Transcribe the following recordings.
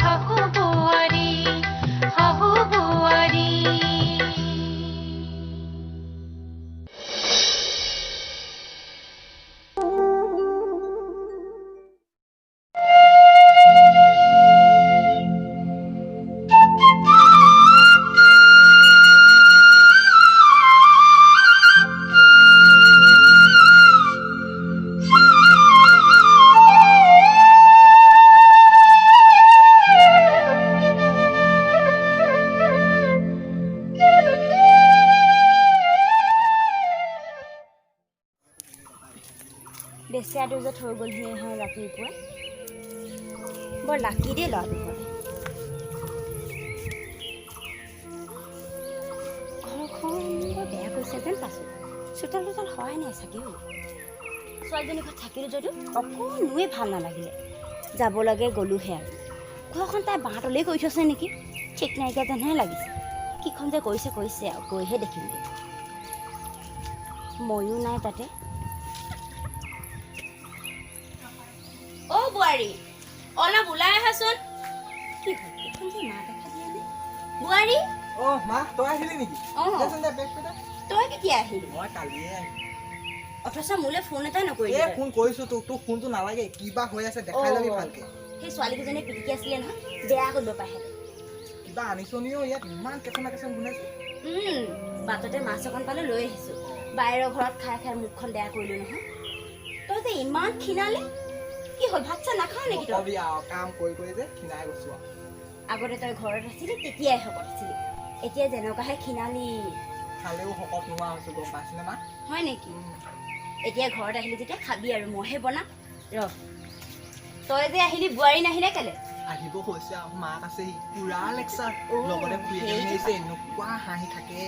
শাহু বোৱাৰী শাহু বোৱাৰী বেচিয়াটো যে থৈ গ'লহি হয় ৰাতিপুৱা বৰ লাকি দেই ল'ৰাটো ঘৰখন বৰ বেয়া কৰিছে যেন পাইছোঁ চোতাল তোতাল হোৱাই নাই চাগেও ছোৱালীজনী ঘৰত থাকিলোঁ যদিও অকণোৱে ভাল নালাগিলে যাব লাগে গ'লোহে আৰু ঘৰখন তাই বাঁহতলেই কৰি থৈছে নেকি ঠিক নাইকিয়া যেনহে লাগিছে কিখন যে কৰিছে আৰু গৈহে দেখিমগৈ ময়ো নাই তাতে অ বোৱাৰী অলপ ওলাই আহাচোন কি হ'ল এখন যে মা দেখা দিয়া নে বোৱাৰী অ মা তই আহিলি নেকি তই কেতিয়া আহিলি মই কালিয়ে আহিলোঁ অথচ মোলৈ ফোন এটা নকৰিলি এই ফোন কৰিছোঁ তোক ফোনটো নালাগে কিবা হৈ আছে দেখাই ল'বি ভালকে সেই ছোৱালীকেইজনী পিটিকি আছিলে নহয় বেয়া কৰিব পাৰে কিবা আনিছ নিও ইয়াত ইমান কেঁচা কেঁচা গুন্ধাইছে বাটতে মাছ অকণ পালে লৈ আহিছোঁ বাহিৰৰ ঘৰত খাই খাই মুখখন বেয়া কৰিলোঁ নহয় তই যে ইমান ক্ষীণালি কি হ'ল ভাত চাহ নাখাৱ নেকি তই কাম কৰি যে ক্ষীণাই গৈছোঁ আগতে তই ঘৰত আছিলি তেতিয়াই শকত আছিলি এতিয়া যেনেকুৱাহে ক্ষীণালি খালেও শকত নোহোৱা হৈছোঁ গম পাইছিলে মা হয় নেকি এতিয়া ঘৰত আহিলি যেতিয়া খাবি আৰু মইহে বনাম ৰ তই যে আহিলি বোৱাৰী নাহিলে কেলে আহিব হৈছে আৰু মাক আছেহি পুৰা লেকচাৰ লগতে ফুৰিছে এনেকুৱা হাঁহি থাকে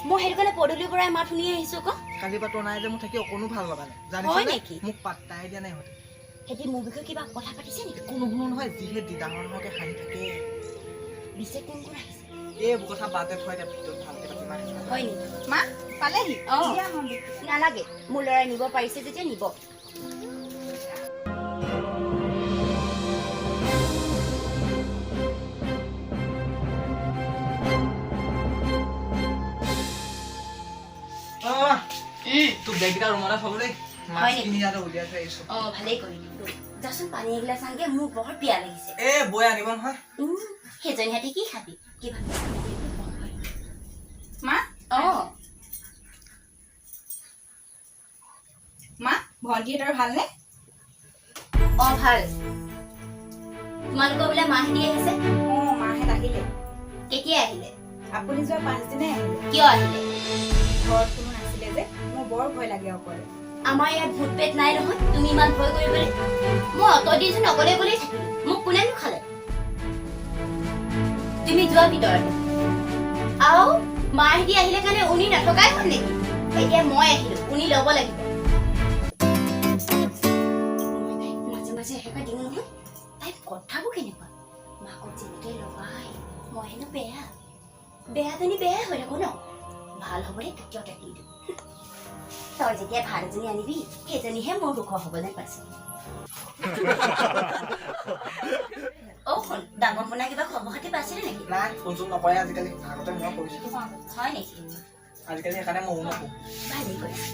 মই সেইটো কাৰণে পদূলিৰ পৰাই মাত শুনি আহিছোঁ আকৌ কালি পাতৰ নাই যে মোৰ থাকি অকণো ভাল লগা নাই হয় নেকি মোক পাত্তাই দিয়া নাই সিহঁতে সেতি মোৰ বিষয়ে কিবা কথা পাতিছে নেকি একো নুশুনো নহয় যিহে ডাঙৰ ডাঙৰকে হাঁহি থাকে বিশেষ কোন কোন আহিছে এইবোৰ কথা বাদে থৈ এতিয়া ভিতৰত ভালকে পাতিম হয় নেকি মা পালেহি নালাগে মোৰ ল'ৰাই নিব পাৰিছে যেতিয়া নিব তোক বেগকেইটা ৰুমতে থলো দেই মাছ কিনি যাতে উলিয়াই থৈ আহিছো ভালেই কৰিলি যাচোন পানী এগিলাচ আনগে মোৰ বৰ পিয়া লাগিছে বৈ আনিব নহয় সেইজনী হাতে কি খাবি কিবা মা মা ভণ্টিহঁতৰ ভালনে ভাল তোমালোকৰ বোলে মাহেঁতি আহিছে মাহেঁত আহিলে কেতিয়া আহিলে আপুনি যোৱা 5 দিনে আহিলে কিয় আহিলে ঘৰত কোনো নাছিলে যে মোৰ বৰ ভয় লাগে অকলে আমাৰ ইয়াত ভূত পেট নাই নহয় তুমি ইমান ভয় কৰিবলৈ মই অত দিন অকলে অকলেই থাকিলো মোক কোনেনো খালে তুমি যোৱা ভিতৰতে আৰু মাহেঁতি আহিলে কাৰণে উনি নথকাই হ'ল নেকি এতিয়া মই আহিলো উনি ল'ব লাগিব মাজে মাজে একেবাৰে দিওঁ নহয় তাই কথাবোৰ কেনেকুৱা মাকক যেনেকে লগাই মই হেনো বেয়াজনী বেয়াই হৈ থাকো ন ভাল হ'বলৈ কেতিয়াও থাকি দিওঁ তই যেতিয়া ভাল এজনী আনিবি সেইজনীহে মোৰ দুখ হ'ব যেন পাইছো শুন ডাঙৰ পোনা কিবা খবৰ খাতি পাইছিলে নেকি নাই ফোন চোন নকৰে আজিকালি আগতে মই কৰিছিলো হয় নেকি আজিকালি সেইকাৰণে ময়ো নকওঁ ভালেই কৰিছে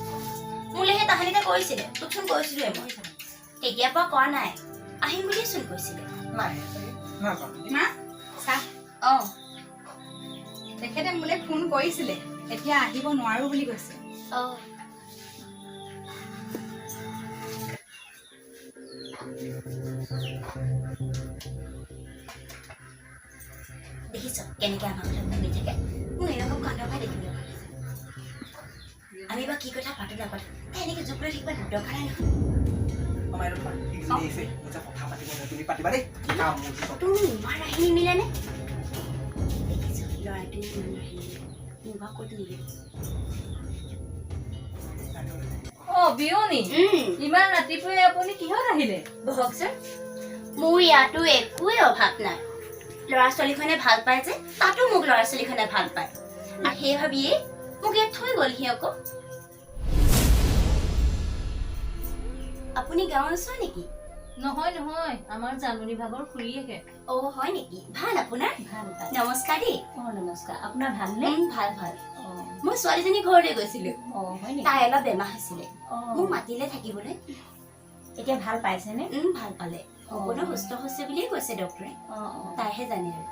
মোলৈ সেই তাহানিতে কৰিছিলে তোকচোন কৈছিলোৱে মই তেতিয়াৰ পৰা কৰা নাই আহিম বুলিয়ে চোন কৈছিলে নাই মা চাহ তেখেতে মোলৈ ফোন কৰিছিলে এতিয়া আহিব নোৱাৰো বুলি কৈছে দেখিছ কেনেকে আমাৰ কথা ভাবি থাকে মোৰ এনেকুৱা কাণ্ড পাই দেখিবলৈ আমি বা কি কথা পাতো নাপাতো তাই এনেকে জোক লৈ থাকিবা দৰকাৰ নাই তুমি ইমান আহি নিমিলেনে দেখিছ ল'ৰাটোৱে ইমান আহি মোৰ বা ক'ত নিলে বিয়নী ইমান ৰাতিপুৱাই আপুনি কিহত আহিলে বহকচোন মোৰ ইয়াতো একোৱে অভাৱ নাই ল'ৰা ছোৱালীখনে ভাল পায় যে তাতো মোক ল'ৰা ছোৱালীখনে ভাল পায় আৰু সেই ভাবিয়ে মোক ইয়াত থৈ গ'লহি আকৌ আপুনি গাঁৱৰ ওচৰ নেকি নহয় নহয় আমাৰ জাননী ভাগৰ খুৰীয়েকে অ' হয় নেকি? ভাল আপোনাৰ? ভাল ভাল নমস্কাৰ দেই। নমস্কাৰ আপোনাৰ ভালনে ভাল ভাল। অঁ মই ছোৱালীজনীৰ ঘৰলৈ গৈছিলোঁ। অঁ হয় নেকি তাই অলপ বেমাৰ হৈছিলে, অঁ মোক মাতিলে থাকিবলৈ। এতিয়া ভাল পাইছেনে ভাল পালে, সম্পূৰ্ণ সুস্থ হৈছে বুলিয়ে কৈছে ডক্টৰে। অঁ অঁ তাইহে জানে আৰু।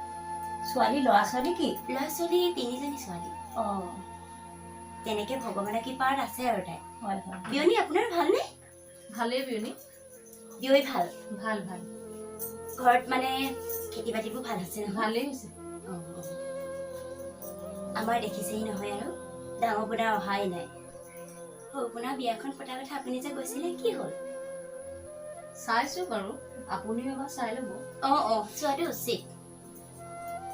ছোৱালী ল'ৰা ছোৱালী কি ল'ৰা ছোৱালী 3জনী ছোৱালী। অঁ তেনেকে ভগৱানৰ কৃপাত আছে আৰু তাই। হয় হয় বিয়নী আপোনাৰ ভালনে? ভালেই বিয়নী বিয়ৈ ভাল? ভাল ভাল ঘৰত মানে খেতি বাতিবোৰ ভাল হৈছে নহয়? ভালেই হৈছে আমাৰ দেখিছেই নহয় আৰু ডাঙৰ পোনা অহাই নাই। সৰু পোনা বিয়াখন পতা কথা আপুনি যে কৈছিলে, কি হ'ল? চাইছো বাৰু আপুনিও এবাৰ চাই ল'ব চোৱাটো উচিত।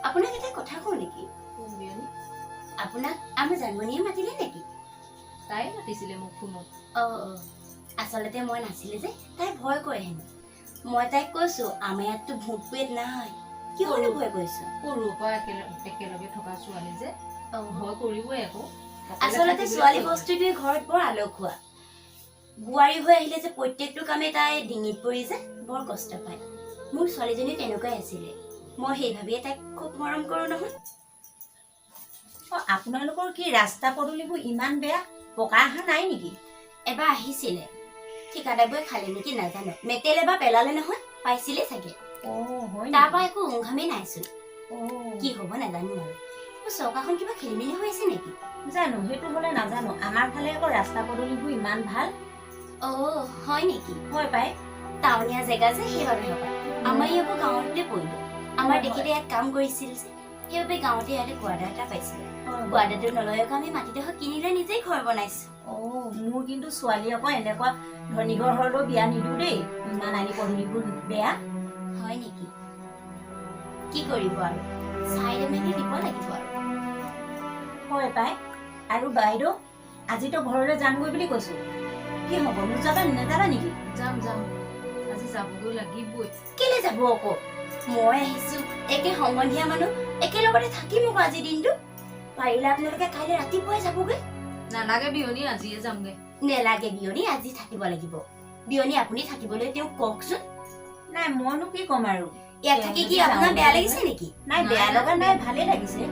আপোনাক এটা কথা কওঁ নেকি? বিয়নী আপোনাক আমাৰ জানমণিয়ে মাতিলে নেকি? তাই মাতিছিলে মোক ফোনত আচলতে মই নাছিলে যে তাই ভয় কৰে হেনো। মই তাইক কৈছো আমাৰ ইয়াততো ভূত প্ৰেত নাই, কিয়নো ভয় কৰিছো? সৰুৰ পৰা একেলগে থকা ছোৱালী যে ভয় কৰিবই আকৌ। আচলতে ছোৱালী বস্তুটোৱে ঘৰত বৰ আলসুৱা। বোৱাৰী হৈ আহিলে যে প্ৰত্যেকটো কামে তাই ডিঙিত পৰি যে বৰ কষ্ট পায়। মোৰ ছোৱালীজনী তেনেকুৱাই আছিলে। মই সেই ভাবিয়ে তাইক খুব মৰম কৰো নহয়। আপোনালোকৰ কি ৰাস্তা পদূলিবোৰ ইমান বেয়া? পকা অহা নাই নেকি? এবাৰ আহিছিলে, ঠিকাদাৰবোৰে খালে নেকি নাজানো, মেটেলে বা পেলালে নহয়, পাইছিলে চাগে। হয় তাৰ পৰা একো উংঘামেই নাইচোন। নেকি? কি হ'ব নাজানো আৰু। চৰকাৰখন কিবা খেলি মেলি হৈ আছে নেকি? জানো, সেইটো হ'লে নাজানো। আমাৰ ফালে আকৌ ৰাস্তা পদূলিবোৰ ইমান ভাল। হয় নেকি? হয় পাই। টাউনীয়া জেগা যে সেইবাবে হ'ব। আমাৰ ই আকৌ গাঁৱতে পৰিলো। আমাৰ তেখেতে ইয়াত কাম কৰিছিল যে, সেইবাবে গাঁৱতে ইয়াতে কোৱাৰ্টাৰ এটা পাইছিলে। কোৱাৰ্টাৰটো নলয়কে আমি মাটিডোখৰ কিনি লৈ নিজেই ঘৰ বনাইছো। মোৰ কিন্তু ছোৱালী আকৌ এনেকুৱা ধনী ঘৰ হ'লেও বিয়া নিদিওঁ দেই। ইমান আলি পদূলিবোৰ বেয়া। হয় নেকি? কি কৰিব আৰু, চাই মেলি দিব লাগিব আৰু। হয় পাই। আৰু বাইদেউ, আজিতো ঘৰলৈ যামগৈ বুলি কৈছো। কি হ'ব, নেযাবা নেকি? যাম যাম আজি যাবগৈ লাগিবই। কেলে যাব আকৌ? মই আহিছো, একে সম্বন্ধীয়া মানুহ, একেলগতে থাকিম আকৌ আজিৰ দিনটো। পাৰিলে আপোনালোকে কাইলৈ ৰাতিপুৱাই যাবগৈ। নালাগে বিয়নী আজিয়ে যামগে। নেলাগে বিয়নী, আজি থাকিব লাগিব। বিয়নী আপুনি থাকিবলৈ তেওঁক কওকচোন। নাই, মইনো কি ক'ম আৰু। ইয়াত থাকি কি আপোনাৰ বেয়া লাগিছে নেকি? নাই, বেয়া লগা নাই, ভালেই লাগিছে।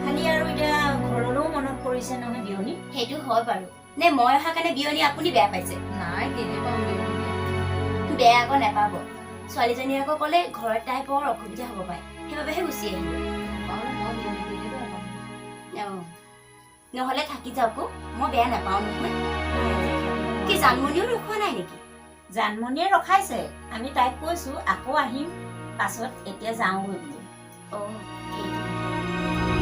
খালি আৰু এতিয়া ঘৰলৈও মনত পৰিছে নহয় বিয়নী। সেইটো হয় বাৰু। নে মই অহা কাৰণে বিয়নী আপুনি বেয়া পাইছে? নাই কেলে পাম বিয়নী। বেয়া আকৌ নাপাব। ছোৱালীজনীয়ে আকৌ ক'লে ঘৰত তাই বৰ অসুবিধা হ'ব পাৰে, সেইবাবেহে গুচি আহিলো। নহ'লে থাকি যাওক, মই বেয়া নাপাওঁ নহয়। কি জানমণিও ৰখোৱা নাই নেকি? জানমণিয়ে ৰখাইছে। আমি তাইক কৈছো আকৌ আহিম পাছত, এতিয়া যাওঁগৈ বুলি।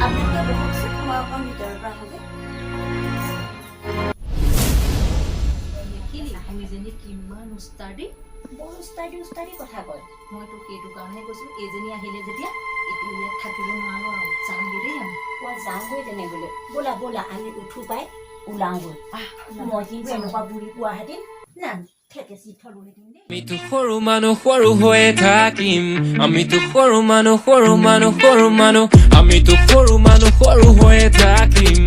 আপোনালোকে বহকচোন, মই অকণ ভিতৰৰ পৰা আহোঁগৈ। দেখিলি দুইজনী কিমান উস্তাদি। বৰ উস্তাদি কথা কয়। মই তোক সেইটো কাৰণেহে কৈছো, এইজনী আহিলে যেতিয়া এতিয়া ইয়াত থাকিব নোৱাৰো আৰু যামগে দেই আমি। যাওঁগৈ তেনেবলৈ। ব'লা আমি উঠো পাই ওলাওগৈ। মই কিন্তু এনেকুৱা বুঢ়ী পোৱাহেঁতেন না ঠেকেচি থলোহেঁতেন দেই। আমিতো সৰু মানুহ সৰু হৈয়ে থাকিম, আমিতো সৰু মানুহ সৰু মানুহ সৰু মানুহ, আমিতো সৰু মানুহ সৰু হৈয়ে থাকিম।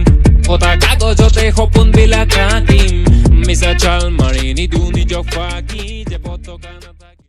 কটা কাগজতে সপোন বিলাক আঁকিম, মিছা চাল মাৰি নিদিওঁ নিজক ফাঁকি যে পতকা